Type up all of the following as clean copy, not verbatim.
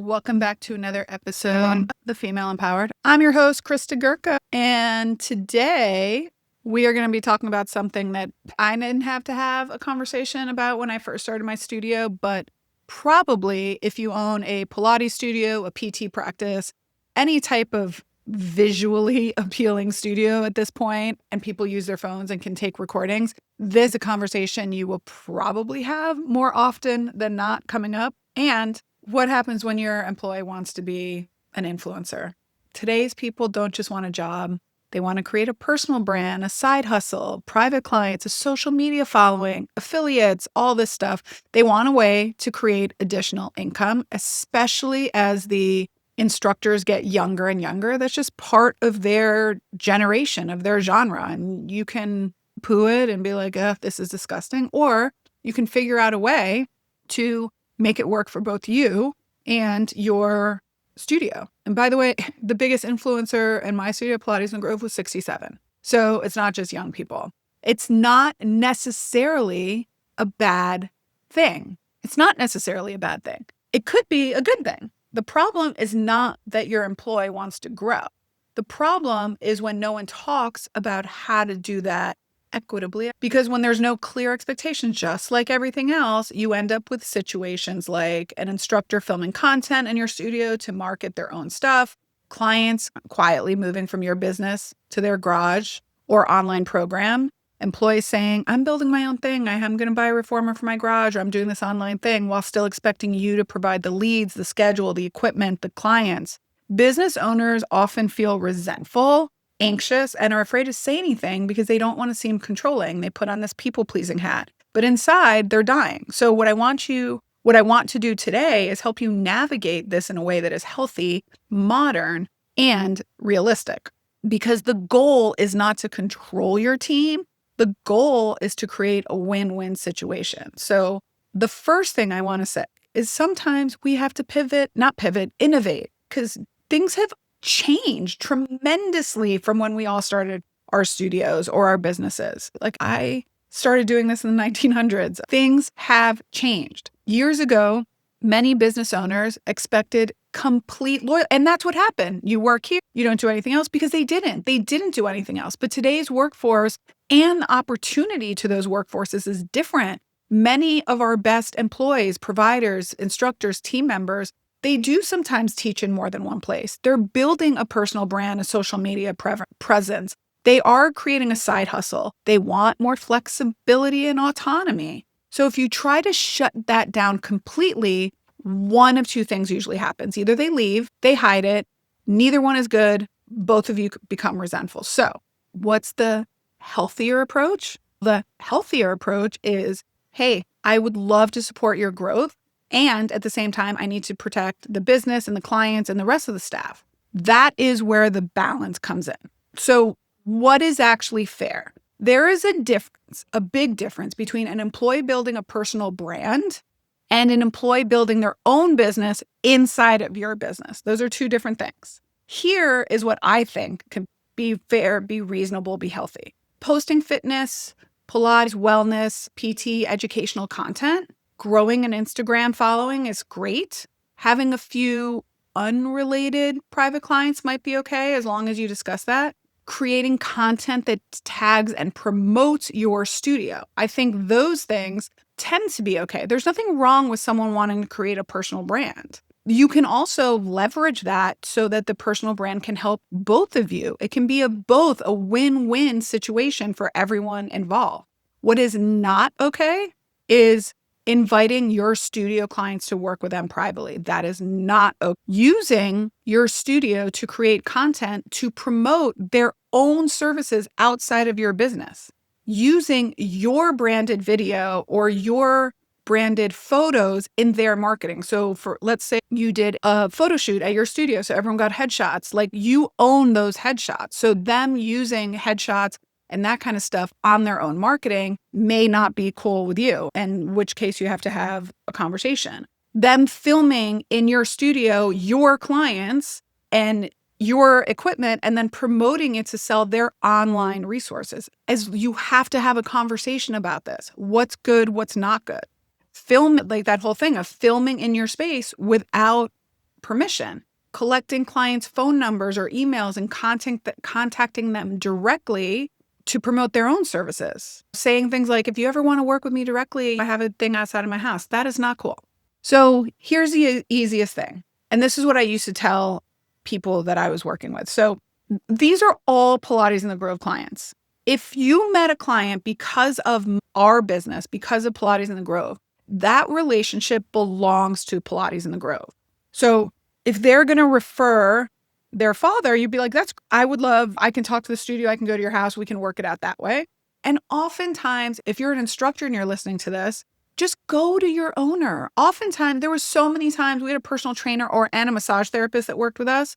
Welcome back to another episode of The Female Empowered. I'm your host, Christa Gurka, and today we are going to be talking about something that I didn't have to have a conversation about when I first started my studio, but probably if you own a Pilates studio, a PT practice, any type of visually appealing studio at this point, and people use their phones and can take recordings, this is a conversation you will probably have more often than not coming up. And what happens when your employee wants to be an influencer? Today's people don't just want a job. They want to create a personal brand, a side hustle, private clients, a social media following, affiliates, all this stuff. They want a way to create additional income, especially as the instructors get younger and younger. That's just part of their generation, of their genre. And you can poo it and be like, this is disgusting. Or you can figure out a way to make it work for both you and your studio. And by the way, the biggest influencer in my studio, Pilates and Grove, was 67. So it's not just young people. It's not necessarily a bad thing. It's not necessarily a bad thing. It could be a good thing. The problem is not that your employee wants to grow. The problem is when no one talks about how to do that equitably, because when there's no clear expectations, just like everything else, you end up with situations like an instructor filming content in your studio to market their own stuff, clients quietly moving from your business to their garage or online program, employees saying, I'm building my own thing. I'm going to buy a reformer for my garage, or I'm doing this online thing, while still expecting you to provide the leads, the schedule, the equipment, the clients. Business owners often feel resentful, anxious, and are afraid to say anything because they don't want to seem controlling. They put on this people-pleasing hat, but inside they're dying. So what I want to do today is help you navigate this in a way that is healthy, modern, and realistic. Because the goal is not to control your team. The goal is to create a win-win situation. So the first thing I want to say is sometimes we have to innovate, because things have changed tremendously from when we all started our studios or our businesses. Like, I started doing this in the 1900s. Things have changed. Years ago, many business owners expected complete loyalty. And that's what happened. You work here, you don't do anything else, because they didn't do anything else. But today's workforce and the opportunity to those workforces is different. Many of our best employees, providers, instructors, team members, they do sometimes teach in more than one place. They're building a personal brand, a social media presence. They are creating a side hustle. They want more flexibility and autonomy. So if you try to shut that down completely, one of two things usually happens. Either they leave, they hide it, neither one is good, both of you become resentful. So what's the healthier approach? The healthier approach is, hey, I would love to support your growth. And at the same time, I need to protect the business and the clients and the rest of the staff. That is where the balance comes in. So what is actually fair? There is a difference, a big difference between an employee building a personal brand and an employee building their own business inside of your business. Those are two different things. Here is what I think can be fair, be reasonable, be healthy. Posting fitness, Pilates, wellness, PT, educational content. Growing an Instagram following is great. Having a few unrelated private clients might be okay, as long as you discuss that. Creating content that tags and promotes your studio. I think those things tend to be okay. There's nothing wrong with someone wanting to create a personal brand. You can also leverage that so that the personal brand can help both of you. It can be both a win-win situation for everyone involved. What is not okay is inviting your studio clients to work with them privately. That is not okay. Using your studio to create content to promote their own services outside of your business. Using your branded video or your branded photos in their marketing. So let's say you did a photo shoot at your studio, so everyone got headshots. Like, you own those headshots. So them using headshots and that kind of stuff on their own marketing may not be cool with you, in which case you have to have a conversation. Them filming in your studio your clients and your equipment and then promoting it to sell their online resources. As you have to have a conversation about this. What's good, what's not good. Film, like that whole thing of filming in your space without permission. Collecting clients' phone numbers or emails and contacting them directly to promote their own services. Saying things like, if you ever want to work with me directly, I have a thing outside of my house. That is not cool. So here's the easiest thing. And this is what I used to tell people that I was working with. So these are all Pilates in the Grove clients. If you met a client because of our business, because of Pilates in the Grove, that relationship belongs to Pilates in the Grove. So if they're going to refer their father, you'd be like, I can talk to the studio, I can go to your house, we can work it out that way. And oftentimes, if you're an instructor and you're listening to this, just go to your owner. Oftentimes, there was so many times we had a personal trainer and a massage therapist that worked with us.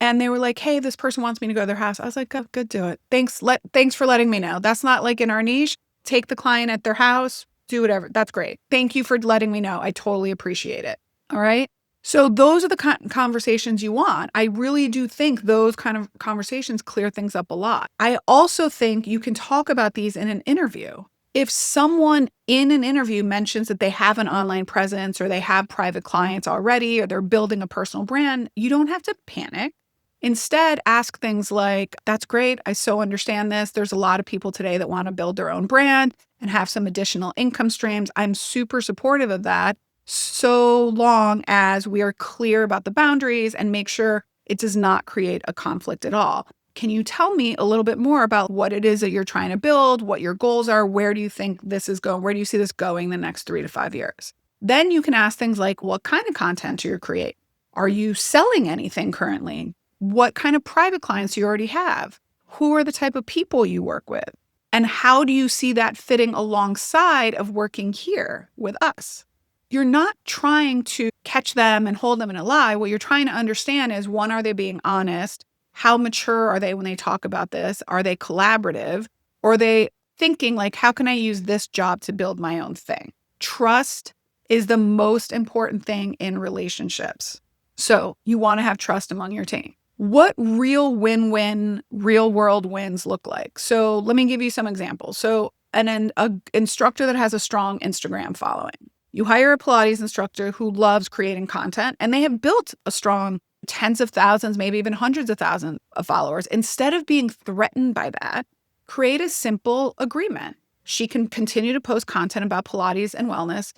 And they were like, hey, this person wants me to go to their house. I was like, good, do it. Thanks for letting me know. That's not like in our niche. Take the client at their house, do whatever. That's great. Thank you for letting me know. I totally appreciate it. All right. So those are the conversations you want. I really do think those kind of conversations clear things up a lot. I also think you can talk about these in an interview. If someone in an interview mentions that they have an online presence or they have private clients already or they're building a personal brand, you don't have to panic. Instead, ask things like, that's great. I so understand this. There's a lot of people today that want to build their own brand and have some additional income streams. I'm super supportive of that, so long as we are clear about the boundaries and make sure it does not create a conflict at all. Can you tell me a little bit more about what it is that you're trying to build, what your goals are? Where do you think this is going? Where do you see this going the next 3 to 5 years? Then you can ask things like, what kind of content do you create? Are you selling anything currently? What kind of private clients do you already have? Who are the type of people you work with? And how do you see that fitting alongside of working here with us? You're not trying to catch them and hold them in a lie. What you're trying to understand is, one, are they being honest? How mature are they when they talk about this? Are they collaborative? Or are they thinking like, how can I use this job to build my own thing? Trust is the most important thing in relationships. So you want to have trust among your team. What real win-win, real world wins look like? So let me give you some examples. So an instructor that has a strong Instagram following. You hire a Pilates instructor who loves creating content, and they have built a strong tens of thousands, maybe even hundreds of thousands of followers. Instead of being threatened by that, create a simple agreement. She can continue to post content about Pilates and wellness.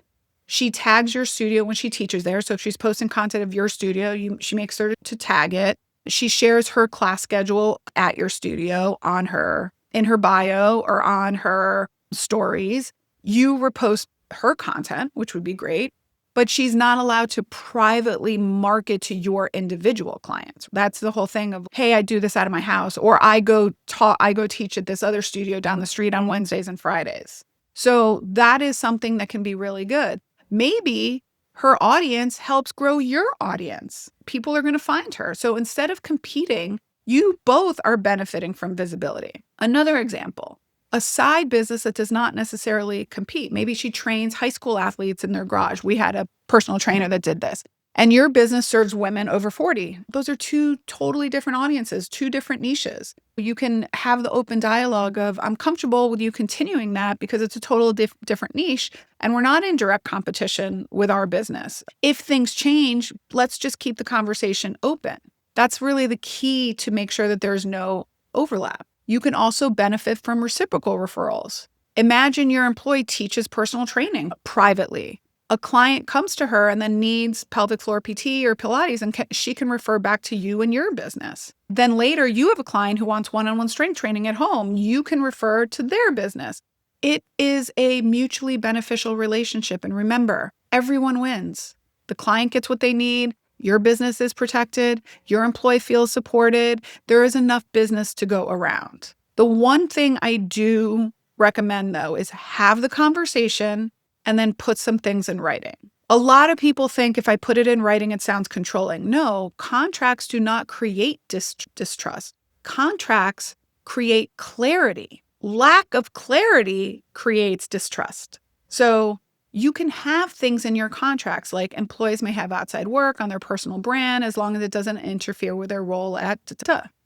She tags your studio when she teaches there. So if she's posting content of your studio, she makes sure to tag it. She shares her class schedule at your studio in her bio or on her stories. You repost her content, which would be great, but she's not allowed to privately market to your individual clients. That's the whole thing of, hey, I do this out of my house, or I go teach at this other studio down the street on Wednesdays and Fridays. So that is something that can be really good. Maybe her audience helps grow your audience. People are going to find her. So instead of competing, you both are benefiting from visibility. Another example, a side business that does not necessarily compete. Maybe she trains high school athletes in their garage. We had a personal trainer that did this. And your business serves women over 40. Those are two totally different audiences, two different niches. You can have the open dialogue of, I'm comfortable with you continuing that because it's a total different niche and we're not in direct competition with our business. If things change, let's just keep the conversation open. That's really the key to make sure that there's no overlap. You can also benefit from reciprocal referrals. Imagine your employee teaches personal training privately. A client comes to her and then needs pelvic floor PT or Pilates, and she can refer back to you and your business. Then later, you have a client who wants one-on-one strength training at home. You can refer to their business. It is a mutually beneficial relationship. And remember, everyone wins. The client gets what they need. Your business is protected. Your employee feels supported. There is enough business to go around. The one thing I do recommend, though, is have the conversation and then put some things in writing. A lot of people think if I put it in writing, it sounds controlling. No, contracts do not create distrust. Contracts create clarity. Lack of clarity creates distrust. So you can have things in your contracts like employees may have outside work on their personal brand as long as it doesn't interfere with their role at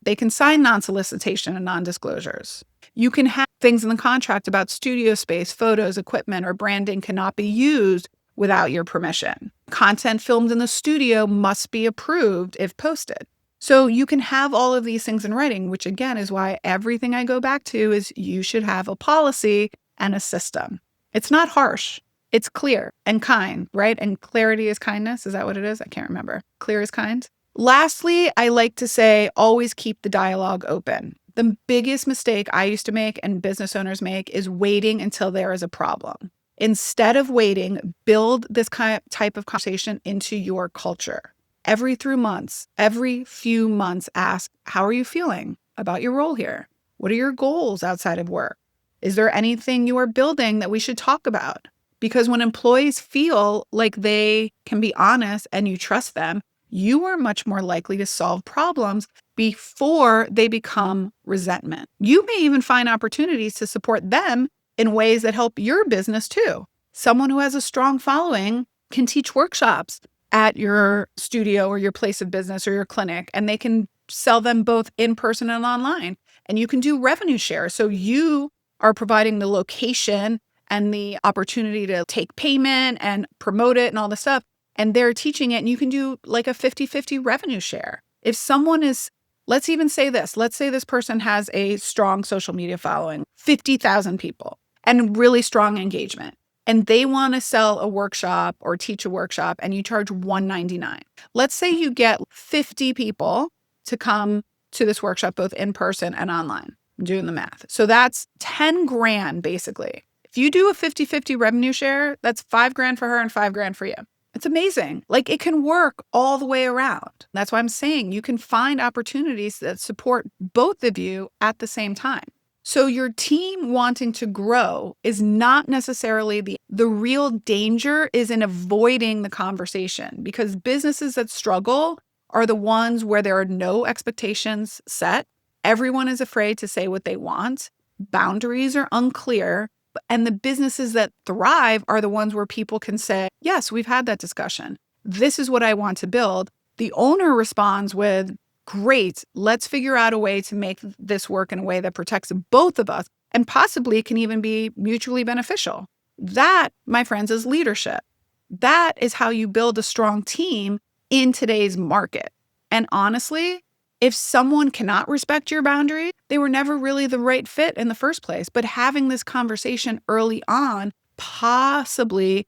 They can sign non-solicitation and non-disclosures. You can have things in the contract about studio space, photos, equipment, or branding cannot be used without your permission. Content filmed in the studio must be approved if posted. So you can have all of these things in writing, which again is why everything I go back to is you should have a policy and a system. It's not harsh. It's clear and kind, right? And clarity is kindness. Is that what it is? I can't remember. Clear is kind. Lastly, I like to say always keep the dialogue open. The biggest mistake I used to make and business owners make is waiting until there is a problem. Instead of waiting, build this type of conversation into your culture. Every few months, ask, how are you feeling about your role here? What are your goals outside of work? Is there anything you are building that we should talk about? Because when employees feel like they can be honest and you trust them, you are much more likely to solve problems before they become resentment. You may even find opportunities to support them in ways that help your business too. Someone who has a strong following can teach workshops at your studio or your place of business or your clinic, and they can sell them both in person and online. And you can do revenue share. So you are providing the location and the opportunity to take payment and promote it and all this stuff. And they're teaching it, and you can do like a 50-50 revenue share. If someone is, let's even say this, let's say this person has a strong social media following, 50,000 people, and really strong engagement. And they want to sell a workshop or teach a workshop and you charge $199. Let's say you get 50 people to come to this workshop, both in person and online. I'm doing the math. So that's 10 grand basically. If you do a 50-50 revenue share, that's 5 grand for her and 5 grand for you. It's amazing. Like it can work all the way around. That's why I'm saying you can find opportunities that support both of you at the same time. So your team wanting to grow is not necessarily the real danger is in avoiding the conversation, because businesses that struggle are the ones where there are no expectations set. Everyone is afraid to say what they want. Boundaries are unclear. And the businesses that thrive are the ones where people can say, yes, we've had that discussion. This is what I want to build. The owner responds with, great, let's figure out a way to make this work in a way that protects both of us and possibly can even be mutually beneficial. That, my friends, is leadership. That is how you build a strong team in today's market. And honestly, if someone cannot respect your boundary, they were never really the right fit in the first place. But having this conversation early on probably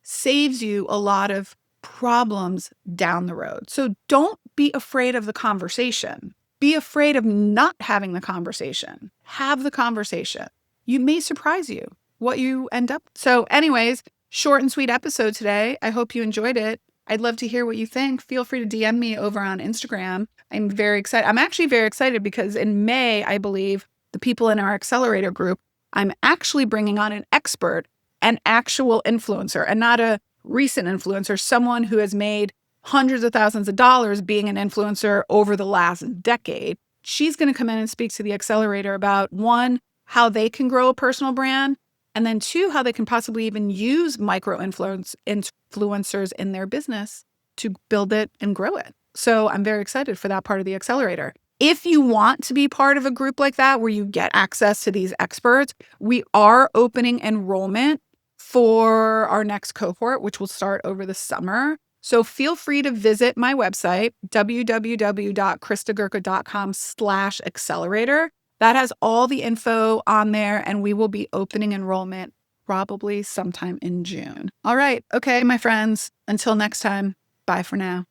saves you a lot of problems down the road. So don't be afraid of the conversation. Be afraid of not having the conversation. Have the conversation. You may surprise you what you end up. So anyways, short and sweet episode today. I hope you enjoyed it. I'd love to hear what you think. Feel free to DM me over on Instagram. I'm very excited. I'm actually very excited because in May, I believe the people in our accelerator group, I'm actually bringing on an expert, an actual influencer, and not a recent influencer, someone who has made hundreds of thousands of dollars being an influencer over the last decade. She's going to come in and speak to the accelerator about, one, how they can grow a personal brand, and then two, how they can possibly even use influencers in their business to build it and grow it. So I'm very excited for that part of the accelerator. If you want to be part of a group like that, where you get access to these experts, we are opening enrollment for our next cohort, which will start over the summer. So feel free to visit my website, www.christagurka.com/accelerator. That has all the info on there, and we will be opening enrollment probably sometime in June. All right. Okay, my friends, until next time, bye for now.